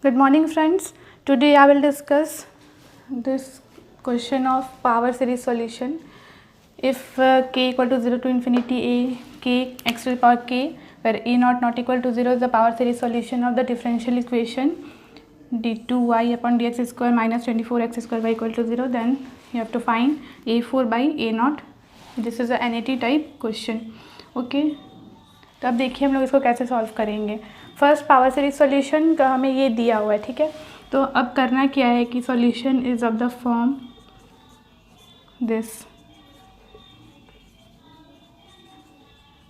Good morning friends. Today I will discuss this question of power series solution. If k equal to 0 to infinity a k x to the power k, where a not equal to 0 is the power series solution of the differential equation d2y upon dx square minus 24x square y equal to 0, then you have to find a4 by a0. This is a NAT type question. Okay, तो अब देखिए हम लोग इसको कैसे solve करेंगे. First power series solution का हमें ये दिया हुआ है, ठीक है. तो अब करना क्या है कि solution is of the form this.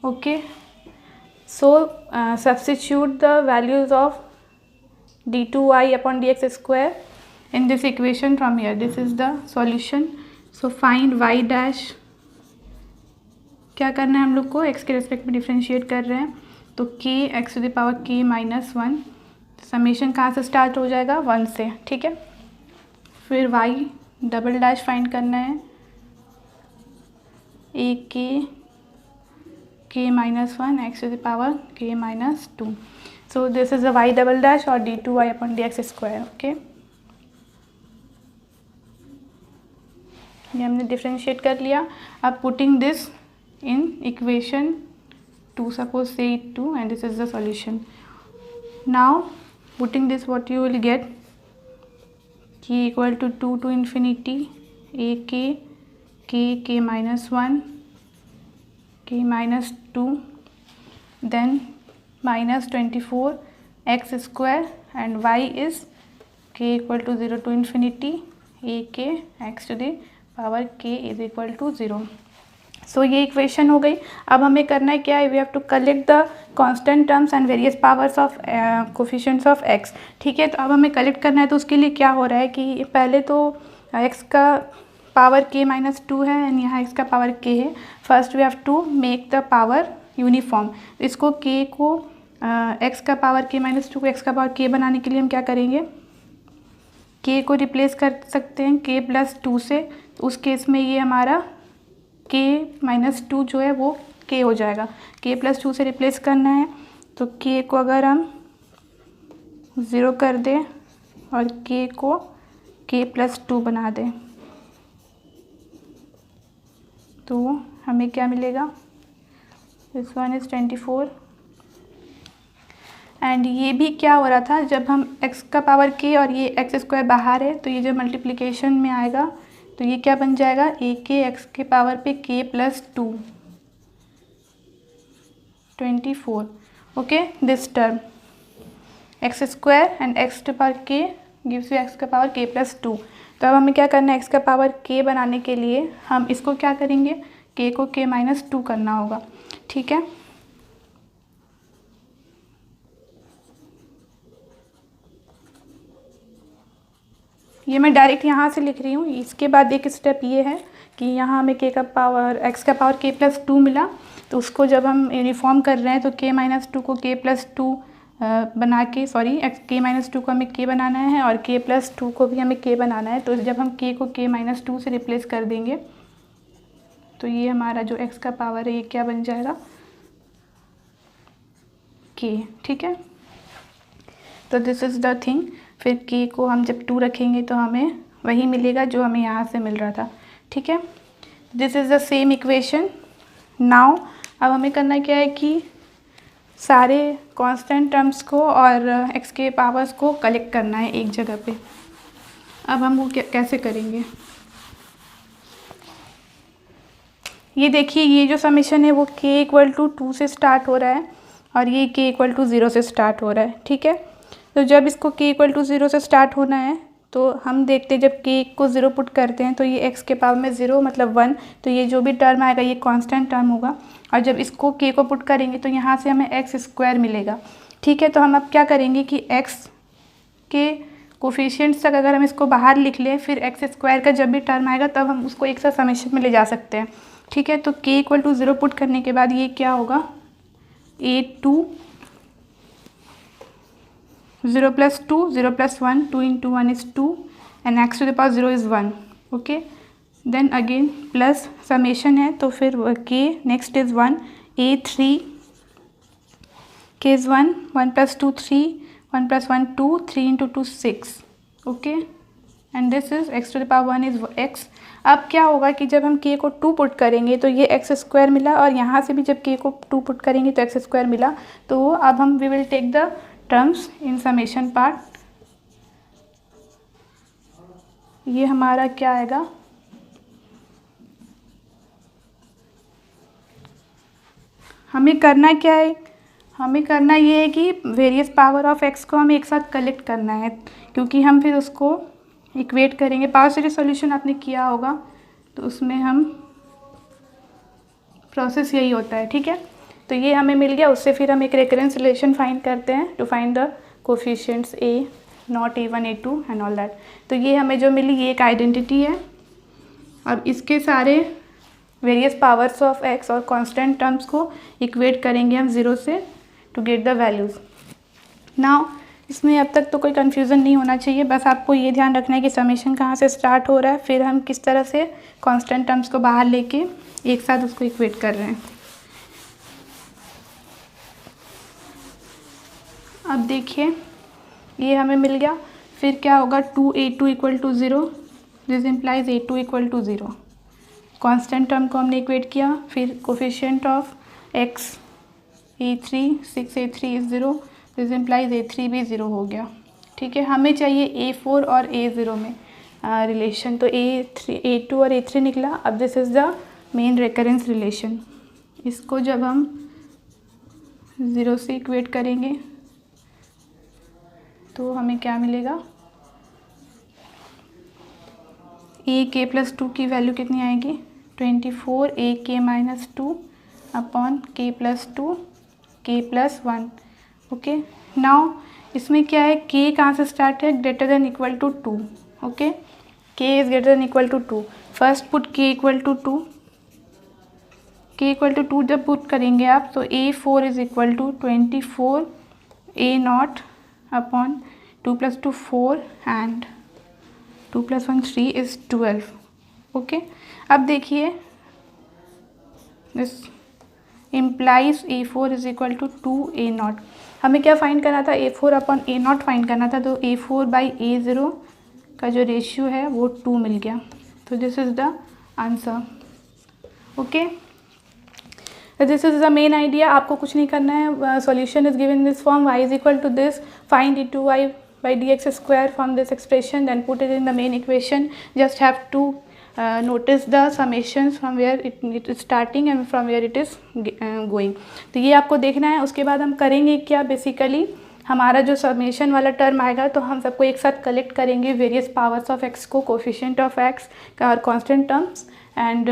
Okay, so substitute the values of d2y upon dx square in this equation from here. This is the solution. So find y dash. क्या करना है हम लोग को, x के रेस्पेक्ट में differentiate कर रहे हैं तो k x to the power k minus 1. Summation कहाँ से स्टार्ट हो जाएगा, 1 से, ठीक है. फिर y डबल डैश फाइंड करना है, a k minus 1 x to the power k minus 2. So this is the y double dash और d2y upon dx square. Okay, ये हमने डिफ्रेंशिएट कर लिया. अब putting this in equation 2, suppose say it 2, and this is the solution. Now putting this, what you will get, k equal to 2 to infinity a k minus 1 k minus 2, then minus 24 x square, and y is k equal to 0 to infinity a k x to the power k is equal to 0. सो ये equation हो गई. अब हमें करना है क्या है, we have to collect the constant terms and various powers of coefficients of x, ठीक है. तो अब हमें कलेक्ट करना है, तो उसके लिए क्या हो रहा है कि पहले तो एक्स का पावर k माइनस 2 है एंड यहाँ एक्स का पावर k है. First we have to make the power uniform. इसको k को एक्स का पावर k माइनस 2 को एक्स का पावर k बनाने के लिए हम क्या करेंगे, k को रिप्लेस कर सकते हैं k प्लस 2 से. तो उस केस में ये हमारा k माइनस 2 जो है वो k हो जाएगा. k प्लस 2 से रिप्लेस करना है तो k को अगर हम 0 कर दें और k को k प्लस 2 बना दें तो हमें क्या मिलेगा, दिस वन इज़ 24. एंड ये भी क्या हो रहा था, जब हम x का पावर k और ये x स्क्वायर बाहर है तो ये जो मल्टीप्लिकेशन में आएगा तो ये क्या बन जाएगा, a के x के पावर पे k plus 2 24. Okay, this term x square and x to power k gives you x का पावर k प्लस 2. तो अब हमें क्या करना है, x का पावर k बनाने के लिए हम इसको क्या करेंगे, k को k माइनस 2 करना होगा, ठीक है. ये मैं डायरेक्ट यहाँ से लिख रही हूँ. इसके बाद एक स्टेप ये है कि यहाँ हमें k का पावर x का पावर k प्लस 2 मिला, तो उसको जब हम यूनिफॉर्म कर रहे हैं तो k माइनस 2 को k प्लस 2 बना के, सॉरी k माइनस 2 को हमें k बनाना है और k प्लस 2 को भी हमें k बनाना है. तो जब हम k को k माइनस 2 से रिप्लेस कर देंगे तो ये हमारा जो x का पावर है ये क्या बन जाएगा, k, ठीक है. तो दिस इज़ द थिंग. फिर k को हम जब 2 रखेंगे तो हमें वही मिलेगा जो हमें यहाँ से मिल रहा था, ठीक है. This is the same equation. Now अब हमें करना क्या है कि सारे कांस्टेंट टर्म्स को और x के पावर्स को कलेक्ट करना है एक जगह पे. अब हम वो कैसे करेंगे, ये देखिए, ये जो समेशन है वो k इक्वल टू 2 से स्टार्ट हो रहा है और ये k इक्वल टू 0 से स्टार्ट हो रहा है, ठीक है. तो जब इसको k इक्वल टू 0 से स्टार्ट होना है तो हम देखते हैं जब k को 0 पुट करते हैं तो ये x के पावर में 0 मतलब 1, तो ये जो भी टर्म आएगा ये कांस्टेंट टर्म होगा. और जब इसको k को पुट करेंगे तो यहाँ से हमें x स्क्वायर मिलेगा, ठीक है. तो हम अब क्या करेंगे कि x के कोफिशिएंट्स तक अगर हम इसको बाहर लिख लें, फिर x स्क्वायर का जब भी टर्म आएगा तब हम उसको एक साथ समेशन में ले जा सकते हैं, ठीक है. तो k इक्वल टू 0 पुट करने के बाद ये क्या होगा, a2 0 plus 2 0 plus 1 2 into 1 is 2 and x to the power 0 is 1. Okay, then again plus summation है तो फिर k next is 1 a3 k is 1 1 plus 2 3 1 + 1 2, 3 × 2 6, okay, and this is x⁴ is x। अब क्या होगा कि जब हम k को 2 पुट करेंगे तो ये x² मिला, और यहाँ से भी जब k को 2 पुट करेंगे तो x² मिला। तो अब हम we will take the terms in summation part. ये हमारा क्या आएगा, हमें करना क्या है, हमें करना ये है कि वेरियस पावर ऑफ x को हमें एक साथ कलेक्ट करना है, क्योंकि हम फिर उसको इक्वेट करेंगे। पावर सीरीज सॉल्यूशन आपने किया होगा तो उसमें हम प्रोसेस यही होता है, ठीक है। तो ये हमें मिल गया, उससे फिर हम एक रेकरेंस रिलेशन फाइंड करते हैं to find the coefficients a naught a1 a2 and all that. तो ये हमें जो मिली ये एक आइडेंटिटी है। अब इसके सारे वेरियस पावर्स ऑफ x और कांस्टेंट टर्म्स को इक्वेट करेंगे हम 0 से to get the values. Now इसमें अब तक तो कोई कन्फ्यूज़न नहीं होना चाहिए, बस आपको ये ध्यान रखना है कि समेशन कहाँ से स्टार्ट हो रहा है, फिर हम किस तरह से कांस्टेंट टर्म्स को बाहर लेके एक साथ उसको इक्वेट कर रहे हैं। अब देखिए ये हमें मिल गया, फिर क्या होगा 2a2 = 0, this implies a2 = 0। Constant term को हमने इक्वेट किया, फिर coefficient of x a3 6a3 is 0, this implies a3 भी 0 हो गया, ठीक है। हमें चाहिए a4 और a0 में रिलेशन, तो a2 और a3 निकला। अब this is the main recurrence relation. इसको जब हम 0 से इक्वेट करेंगे तो हमें क्या मिलेगा, ak + 2 की वैल्यू कितनी आएगी, 24 ak - 2 upon k + 2 k + 1, okay. Now इसमें क्या है, k कहाँ से स्टार्ट है, > 2, okay, k is > 2। First put k = 2, k = 2 जब पुट करेंगे आप तो a4 = 24 a0 upon 2 + 2 4 and 2 + 1 3 is 12, okay. अब देखिए दिस इम्प्लाइज a4 = 2 a0। हमें क्या फाइंड करना था, a4 अपॉन a0 फाइंड करना था, तो a4/a0 का जो रेशियो है वो 2 मिल गया। तो this is the answer, okay. This is the main idea, आपको कुछ नहीं करना है। Solution is given in this form, y = this, find d2y/dx² from this expression, then put it in the main equation. Just have to notice the summations from where it is starting and from where it is going. तो ये आपको देखना है। उसके बाद हम करेंगे क्या, बेसिकली हमारा जो समेशन वाला टर्म आएगा तो हम सबको एक साथ कलेक्ट करेंगे, वेरियस पावर्स ऑफ x को, कोफिशिएंट ऑफ x का और कांस्टेंट टर्म्स, एंड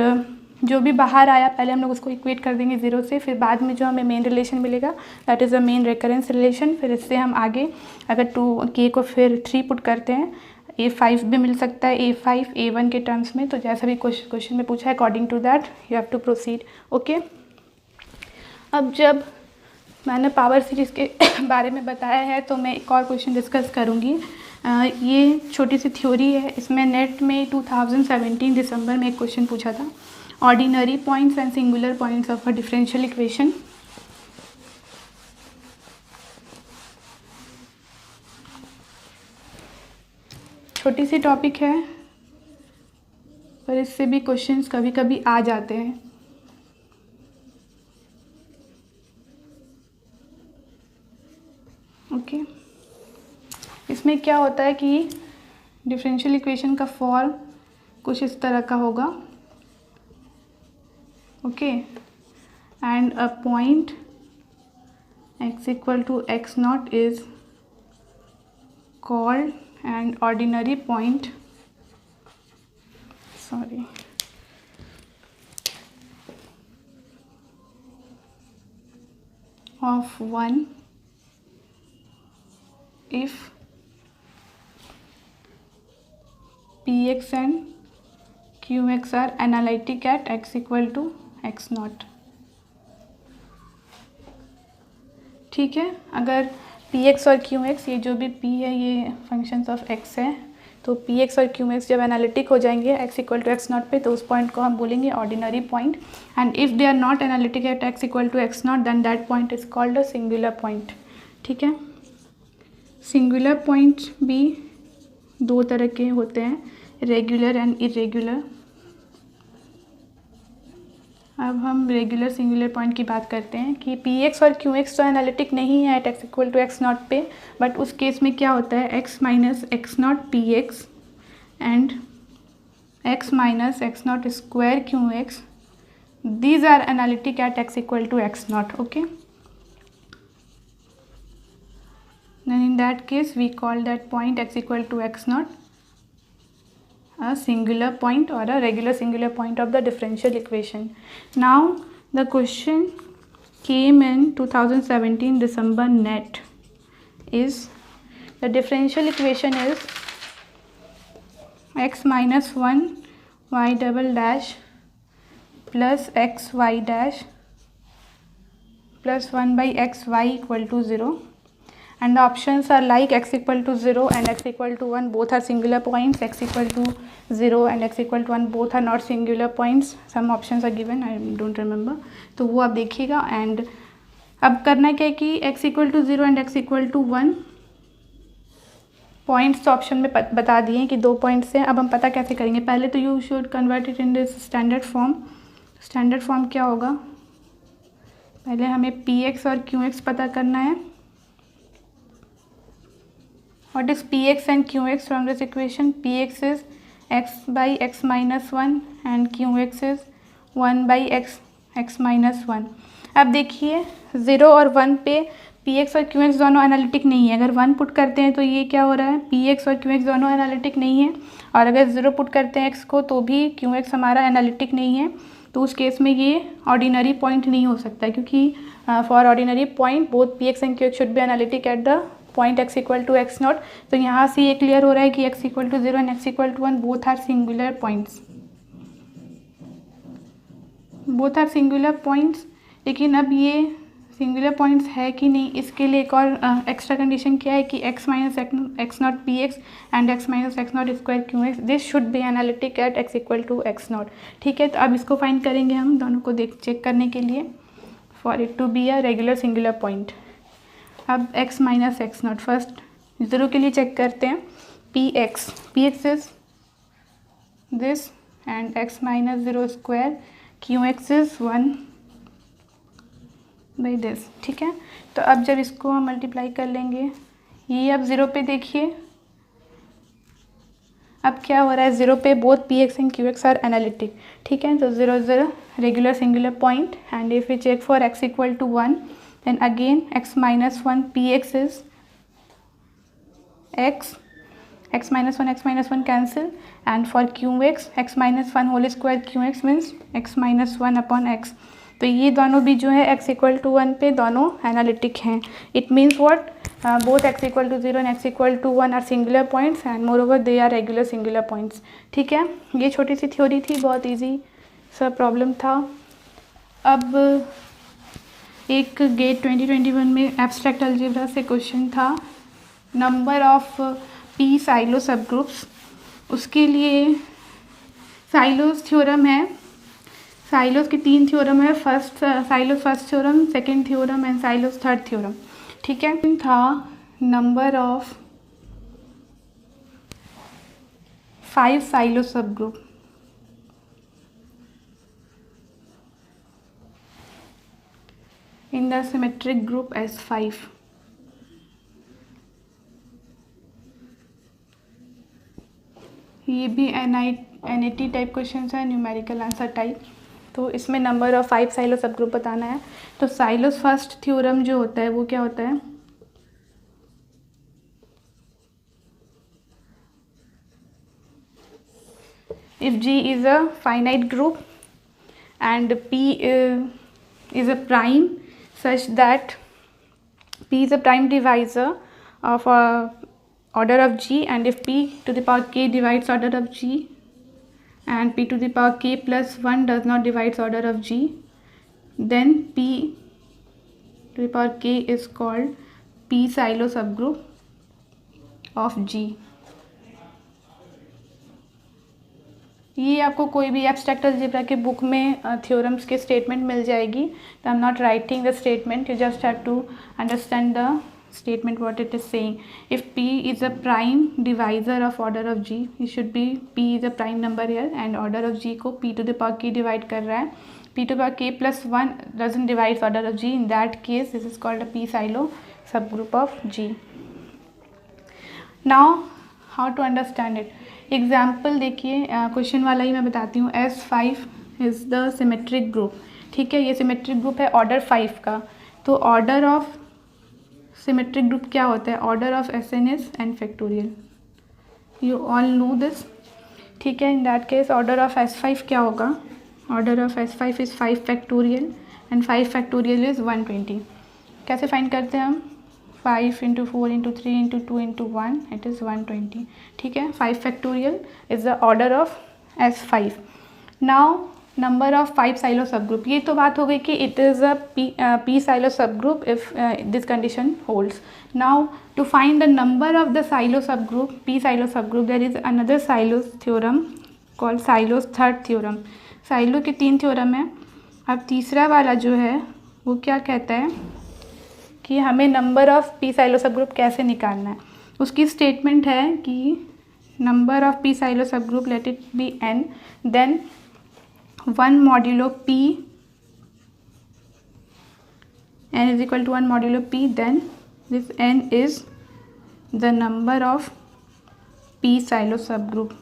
जो भी बाहर आया पहले हम लोग उसको इक्वेट कर देंगे 0 से, फिर बाद में जो हमें मेन रिलेशन मिलेगा that is the main recurrence relation. फिर इससे हम आगे अगर 2k को फिर 3 पुट करते हैं, a5 भी मिल सकता है, a5 a1 के टर्म्स में। तो जैसा भी क्वेश्चन में पूछा है according to that you have to proceed, okay. अब जब मैंने पावर सीरीज़ के बारे में बताया है तो मैं एक और क्वेश्चन डिस्कस करूँगी। ये छोटी सी थ्योरी है, इसमें नेट में 2017 दिसंबर में एक क्वेश्चन पूछा था, ordinary points and singular points of a differential equation. छोटी सी टॉपिक है पर इससे भी क्वेश्चंस कभी कभी आ जाते हैं, ओके। इसमें क्या होता है कि डिफरेंशियल इक्वेशन का फॉर्म कुछ इस तरह का होगा, okay, and a point x = x0 is called an ordinary point, sorry, of 1 if px and qx are analytic at x = x0, ठीक है। अगर px और qx, ये जो भी p है ये फंक्शंस ऑफ x है, तो px और qx जब एनालिटिक हो जाएंगे x = x0 पे तो उस पॉइंट को हम बोलेंगे ordinary point, and if they are not analytic at x = x0 then that point is called a singular point, ठीक है। सिंगुलर पॉइंट भी दो तरह के होते हैं, रेगुलर एंड इरेगुलर। अब हम रेगुलर सिंगुलर पॉइंट की बात करते हैं कि पी एक्स और क्यू एक्स तो एनालिटिक नहीं है at x equal to x naught पे, बट उस केस में क्या होता है, x minus x naught P x and x minus x naught square Q x, these are analytic at x equal to x naught. Okay, then in that case we call that point x equal to x naught a singular point or a regular singular point of the differential equation. Now the question came in 2017 December net is, the differential equation is x minus 1 y double dash plus x y dash plus 1 by x y equal to 0, and the options are like x equal to 0 and x equal to 1 both are singular points, x equal to 0 and x equal to 1 both are not singular points. Some options are given, I don't remember, तो वो आप देखिएगा। And अब करना क्या है कि x equal to 0 and x equal to 1 points तो ऑप्शन में बता दिए कि दो पॉइंट्स हैं। अब हम पता कैसे करेंगे, पहले तो you should convert it in this standard form. Standard form क्या होगा, पहले हमें पी एक्स और क्यू एक्स पता करना है। What is P x and Q x from this equation, P x is x by x minus 1 and Q x is 1 by x minus 1। अब देखिए 0 और 1 पे पी एक्स और क्यू एक्स दोनों एनालिटिक नहीं है। अगर 1 पुट करते हैं तो ये क्या हो रहा है, पी एक्स और क्यू एक्स दोनों एनालिटिक नहीं है, और अगर 0 पुट करते हैं एक्स को तो भी क्यू एक्स हमारा एनालिटिक नहीं है। तो उस केस में ये ऑर्डिनरी पॉइंट नहीं हो सकता, क्योंकि for ordinary point both P x and Q x should be analytic at the point x equal to x naught. तो यहाँ से ये क्लियर हो रहा है कि x equal to 0 and x equal to 1 both are singular points, both are singular points. लेकिन अब ये सिंगुलर पॉइंट्स है कि नहीं, इसके लिए एक और एक्स्ट्रा कंडीशन क्या है कि x minus x naught P x and x minus x naught square Q x, this should be analytic at x equal to x naught. ठीक है, तो अब इसको फाइंड करेंगे हम दोनों को चेक करने के लिए, for it to be a regular singular point. अब x minus x naught, first 0 के लिए चेक करते हैं, P x is this and x minus 0 square Q x is 1 by this. ठीक है, तो अब जब इसको हम मल्टीप्लाई कर लेंगे, ये अब 0 पे देखिए अब क्या हो रहा है, 0 पे both P x and Q x are analytic. ठीक है, तो 0 0 regular singular point, and if we check for x equal to 1 then again x minus 1 P x is x minus 1 cancel, and for Q x minus 1 whole square Q x means x minus 1 upon x। तो ये दोनों भी जो है x equal to 1 पे दोनों analytic हैं। It means what, both x equal to 0 and x equal to 1 are singular points and moreover they are regular singular points. ठीक है, ये छोटी सी थ्योरी थी, बहुत इजी सा प्रॉब्लम था। अब एक गेट 2021 में एब्स्ट्रैक्ट अलजेब्रा से क्वेश्चन था, नंबर ऑफ पी साइलो सब ग्रुप्स। उसके लिए साइलोस थ्योरम है, साइलोस के 3 थ्योरम है, silos first theorem, second theorem and silos third theorem. ठीक है, था number of 5 Sylow subgroup. in the symmetric group as 5। ये भी NIT टाइप क्वेश्चन है, न्यूमेरिकल आंसर टाइप। तो इसमें नंबर ऑफ 5 साइलो सब ग्रुप बताना है। तो साइलोस फर्स्ट थ्योरम जो होता है वो क्या होता है, if G is a finite group and P is a prime such that P is a prime divisor of order of G, and if P to the power k divides order of G and P to the power k plus 1 does not divides order of G, then P to the power k is called P Sylow subgroup of G। ये आपको कोई भी abstract algebra के book में theorems के statement मिल जाएगी। तो I am not writing the statement, you just have to understand the statement what it is saying. If P is a prime divisor of order of G, it should be P is a prime number here and order of G को P to the power K divide कर रहा है. P to the power K plus 1 doesn't divide order of G. In that case this is called a P silo subgroup of G. Now how to understand it? Example देखिए, question वाला ही मैं बताती हूँ. S5 is the symmetric group. ठीक है, ये symmetric group है order 5 का. तो ऑर्डर ऑफ सिमेट्रिक ग्रुप क्या होता है? Order of SN is n factorial. You all know this. ठीक है, in that case order of S5 क्या होगा? Order of S5 is 5 factorial and 5 factorial is 120. कैसे फाइंड करते हैं हम? 5 × 4 × 3 × 2 × 1 इट इज़ 120. ठीक है, 5 factorial is the order of S5. Now number of 5 Sylow subgroup. ये तो बात हो गई कि it is a P Sylow subgroup if this condition holds. Now to find the number of the Sylow subgroup, P Sylow subgroup, there is another Sylow's theorem called Sylow's third theorem. Sylow के 3 theorem है. अब तीसरा वाला जो है वो क्या कहता है कि हमें number of P Sylow subgroup कैसे निकालना है. उसकी स्टेटमेंट है कि number of P Sylow subgroup let it be n, then 1 modulo P, n is equal to 1 modulo P, then this n is the number of P silo subgroup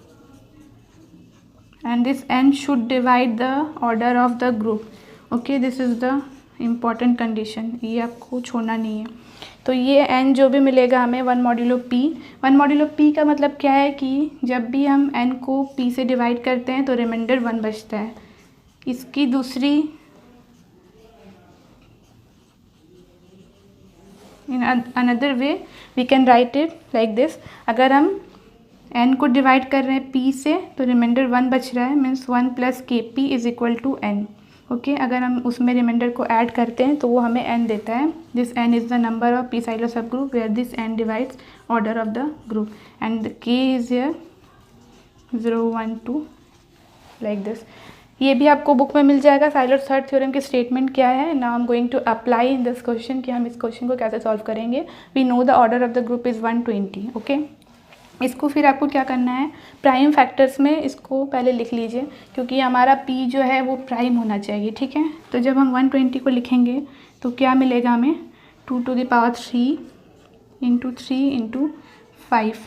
and this n should divide the order of the group. Okay, this is the important condition. ये आपको छोड़ना नहीं है. तो ये n जो भी मिलेगा हमें 1 modulo P. 1 modulo P का मतलब क्या है कि जब भी हम n को P से डिवाइड करते हैं तो रिमाइंडर 1 बचता है. इसकी दूसरी in another way we can write it like this. अगर हम n को डिवाइड कर रहे हैं P से तो रिमाइंडर 1 बच रहा है, means 1 + Kp is equal to n. Okay, अगर हम उसमें रिमाइंडर को ऐड करते हैं तो वो हमें n देता है. This n is the number of P Sylow subgroup where this n divides order of the group and K is here 0 1 2 like this. ये भी आपको बुक में मिल जाएगा. साइलोस थर्ड थ्योरम की स्टेटमेंट क्या है? Now I am going to apply in this question कि हम इस क्वेश्चन को कैसे सॉल्व करेंगे. We know the order of the group is 120. Okay, इसको फिर आपको क्या करना है? प्राइम फैक्टर्स में इसको पहले लिख लीजिए क्योंकि हमारा P जो है वो प्राइम होना चाहिए. ठीक है, तो जब हम 120 को लिखेंगे तो क्या मिलेगा हमें? 2 to the power 3 × 3 × 5.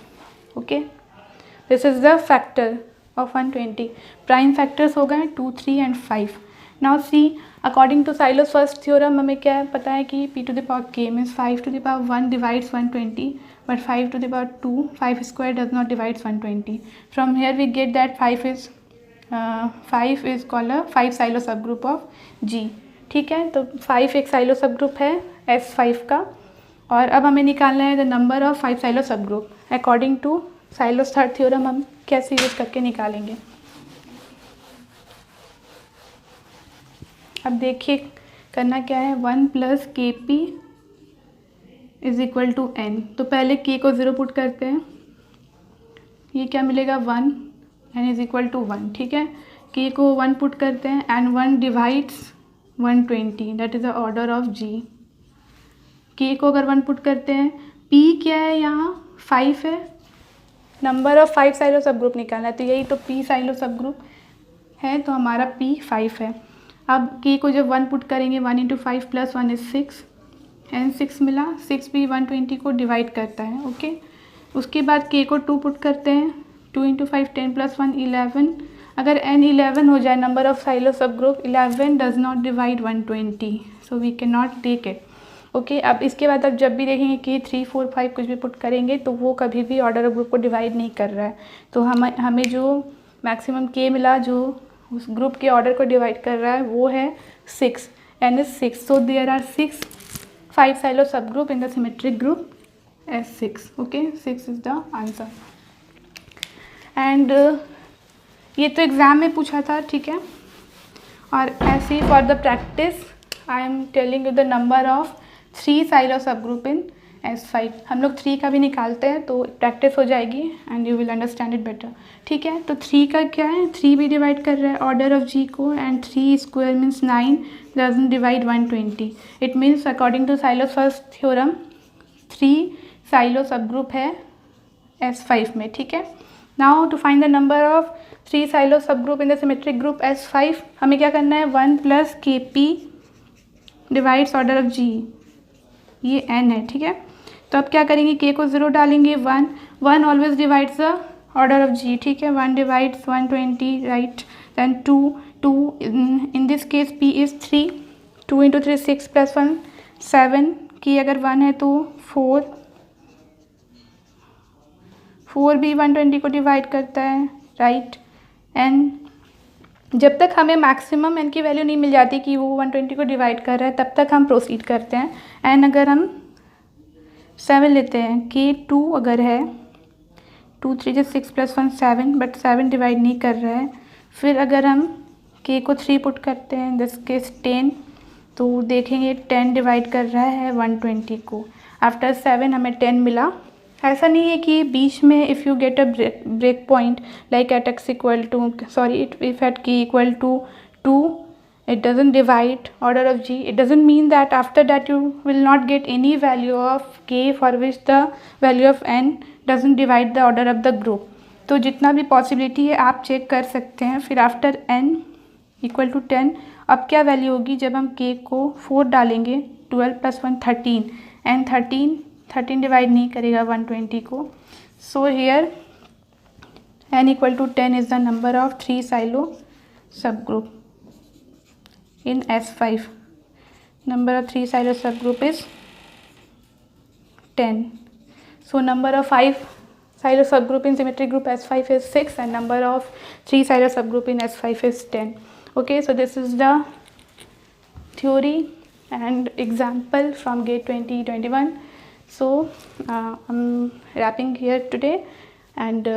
Okay, this is the factor of 120. Prime factors हो गए 2 3 and 5. Now see, according to Sylow's first theorem हमें क्या है पता है कि P to the power K means 5 to the power 1 divides 120 but 5 to the power 2 5 square does not divides 120. From here we get that 5 is called a 5 Sylow सब group of G. ठीक है, तो 5 एक साइलो सब group है S5 का. और अब हमें निकालना है the number of 5 Sylow subgroup. According to Sylow's third theorem हम कैसे यूज करके निकालेंगे? अब देखिए करना क्या है. 1 + Kp is equal to n. तो पहले K को 0 पुट करते हैं. ये क्या मिलेगा? 1. n is equal to 1. ठीक है, K को 1 पुट करते हैं and 1 divides 120 that is the order of G. K को अगर 1 पुट करते हैं, P क्या है यहाँ? 5 है. नंबर ऑफ 5 साइलो सब ग्रुप निकालना है तो यही तो P साइलो सब ग्रुप है, तो हमारा P 5 है. अब K को जब 1 पुट करेंगे 1 × 5 + 1 इज 6 एंड 6 मिला. 6 भी 120 को डिवाइड करता है. ओके, उसके बाद K को 2 पुट करते हैं. 2 × 5 10 + 1 11. अगर n 11 हो जाए number of Sylow subgroup, 11 does not divide 120 so we can not take it. Okay, अब इसके बाद अब जब भी देखेंगे कि 3 4 5 कुछ भी पुट करेंगे तो वो कभी भी ऑर्डर ऑफ ग्रुप को डिवाइड नहीं कर रहा है. तो हमें जो मैक्सिमम K मिला जो उस ग्रुप के ऑर्डर को डिवाइड कर रहा है वो है 6. n is 6. So there are 6 5 Sylow subgroup in the symmetric group S6. Okay, 6 is the answer. And ये तो एग्ज़ाम में पूछा था. ठीक है, और ऐसे ही for the practice I am telling you the number of 3 Sylow subgroup in S5. हम लोग 3 का भी निकालते हैं तो प्रैक्टिस हो जाएगी and you will understand it better. ठीक है, तो 3 का क्या है? 3 भी डिवाइड कर रहा है ऑर्डर ऑफ G को and 3 square means 9 doesn't divide 120. It means according to Sylow's first theorem 3 Sylow subgroup है S5 में, ठीक है। Now to find the number of 3 Sylow subgroup in the symmetric group S5, हमें क्या करना है, 1 + Kp divides order of G, ये n है, ठीक है। तो अब क्या करेंगे, k को 0 डालेंगे, 1 always divides the order of G, ठीक है। 1 divides 120, right. Then 2 in this case p is 3, 2 × 3 6 + 1 7, की अगर 1 है तो 4 भी 120 को डिवाइड करता है, राइट। एन जब तक हमें मैक्सिमम एन की वैल्यू नहीं मिल जाती कि वो 120 को डिवाइड कर रहा है, तब तक हम प्रोसीड करते हैं। एन अगर हम 7 लेते हैं, के 2 अगर है, 2 3 6 + 1 7, बट 7 डिवाइड नहीं कर रहा है। फिर अगर हम के को 3 पुट करते हैं, दिस केस 10, तो देखेंगे 10 डिवाइड कर रहा है 120 को। आफ्टर 7 हमें 10 मिला। ऐसा नहीं है कि बीच में if you get a break point like at x equal to if at k equal to 2 it doesn't divide order of G, it doesn't mean that after that you will not get any value of k for which the value of n doesn't divide the order of the group। तो जितना भी possibility है आप check कर सकते हैं। फिर after n equal to 10, अब क्या वैल्यू होगी जब हम k को 4 डालेंगे, 12 + 1 13, एंड 13 डिवाइड नहीं करेगा 120 को। So here n equal to 10 is the number of 3 Sylow subgroup in S5. Number of 3 silo subgroup is 10. So number of 5 silo subgroup in symmetric group S5 is 6 and number of 3 silo subgroup in S5 is 10. Okay, so this is the theory and example from GATE 2021. So I'm wrapping here today, and